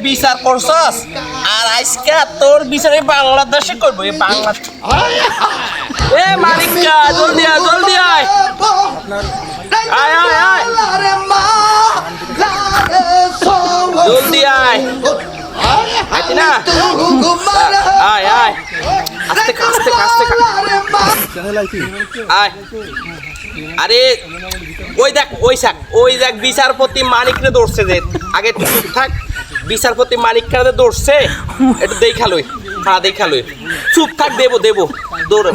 বিচার করছস আর আজকে তোর বিচারে বাংলাদেশে করবো মালিকা জলদি আয় জলদি আয় আয় আয় আয় জলদি আয় না আয় আয় আস্তে আস্তে আস্তে আয় আরে ওই দেখ বিচারপতি মানিকরে দৌড়ছে যে আগে চুপ থাক বিচারপতি মানিককে দৌড়ছে একটু দেখালই হ্যাঁ দেখালই চুপ থাক দেবো দৌড়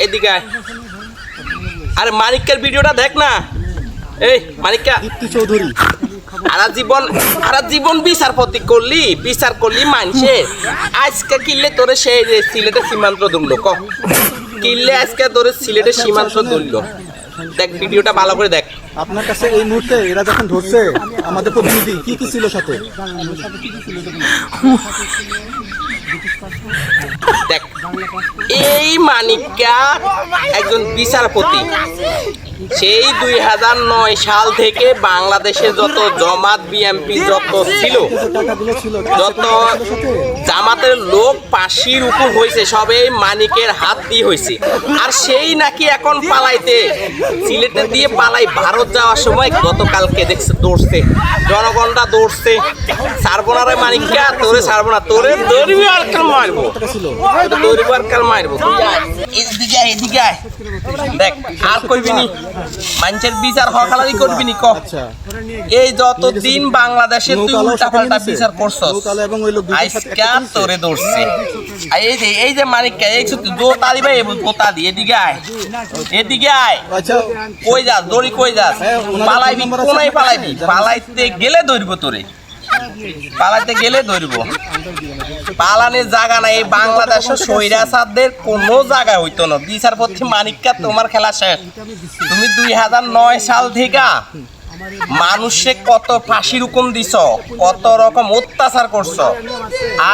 এদিকে আরে মানিকের ভিডিওটা দেখ না এই মানিকা চৌধুরী সারা জীবন বিচার করলি মানুষে আজকে কিনলে তোরে সেই সিলেটের সীমান্ত ধরলো কিনলে আজকে তোরে সিলেটের সীমান্ত ধরলো দেখ ভিডিওটা ভালো করে দেখ আপনার কাছে এই মুহূর্তে এরা যখন ধরছে আমাদের প্রতিনিধি কি ছিল সাথে দেখ এই মানিকা একজন বিচারপতি সেই 2009 সাল থেকে বাংলাদেশে যত জামাত বিএনপি যত ছিল যত জামাতের লোক পাশির উপর হয়েছে সবে মানিকের হাত দিয়ে হয়েছে আর সেই নাকি এখন পালাইতে সিলেটে দিয়ে পালাই ভারত যাওয়ার সময় গতকালকে দেখছে দৌড়ছে জনগণটা দৌড়ছে ছাড়বো না রে মানিকা তোরে ছাড়বো না তোরে দৌড়বি আর কাল মারবো দৌড়বি আর কাল মারবো এদিকে দেখ আর করবি নি মানুষের বিচার হকালারি করবি নি এই যতদিন বাংলাদেশে তুই উল্টা পাল্টা বিচার করছস আজকে তোরে দৌড়ছে এই যে মানিকা এই দৌড় তালি ভাই পোতা দি এদিকে আয় কই যাস দড়ি কই যাস পালাইবি কোনায় পালাইবি পালাইতে গেলে ধরবো তোরে পালাইতে গেলে ধরবো পালানের জায়গা নাই এই বাংলাদেশে স্বৈরাচারদের কোনো জায়গা হইতো না বিচারপতি মানিকা তোমার খেলা শেষ তুমি 2009 সাল থেকে মানুষে কত ফাঁসির হুকুম দিছ কত রকম অত্যাচার করছো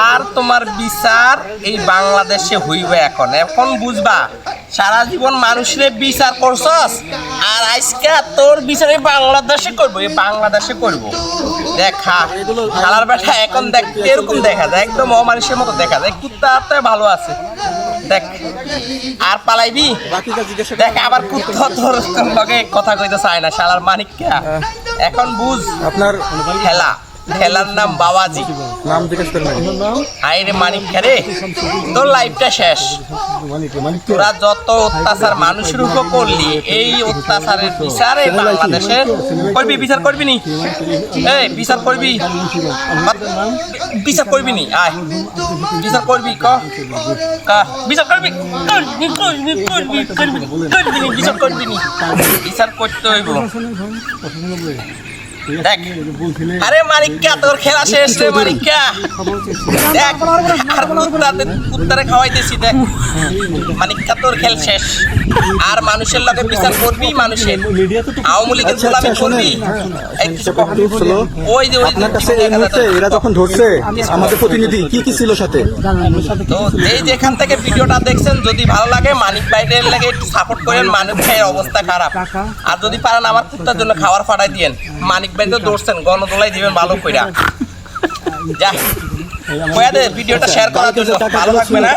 আর তোমার বিচার এই বাংলাদেশে হইবে এখন বুঝবা সারা জীবন মানুষের বিচার করছস আর আজকে তোর বিচারে বাংলাদেশে করবো দেখা শালার বেটা এখন দেখ এরকম দেখা যায় একদম অমানুষের মতো দেখা যায় কুত্তা ভালো আছে দেখ আর পালাইবি দেখ আবার কুত্তা তোর লগে কথা কইতে চায় না শালার মানিকা এখন বুঝ আপনার খেলার নাম বাবাজি নাম জিজ্ঞেস করেন আইরে মানিকা রে তোর লাইফটা শেষ তোরা যত অত্যাচার মানুষের উপর করলি এই অত্যাচারের বিচারে বাংলাদেশে বিচার করবি নি এই বিচার করবি নি আয় বিচার করবি বিচার করবি বিচার করতে হইব দেখ আরে মানিকা তোর খেলা শেষ রে মানিকা দেখ আর কুত্তারে খাওয়াইতেছি দেখ মানিকা তোর খেল শেষ আর মানুষের লগে বিচার করবি মানুষের আওয়ামী লীগের গোলামি করবি ওই যে আপনার কাছে এই মুহূর্তে এরা যখন ধরছে আমাদের প্রতিনিধি কি ছিল সাথে তো এই যেখান থেকে ভিডিওটা দেখছেন যদি ভালো লাগে মানিক ভাইদের লাগে একটু সাপোর্ট করেন মানিক ভাইয়ের অবস্থা খারাপ আর যদি পারেন আমার কুত্তার জন্য খাবার ফাটাই দিয়েন মানিক ভাই তো দৌড়ছেন গণদোলাই দিবেন ভালো কইরা যা ভিডিওটা শেয়ার করার জন্য ভালো থাকবে না।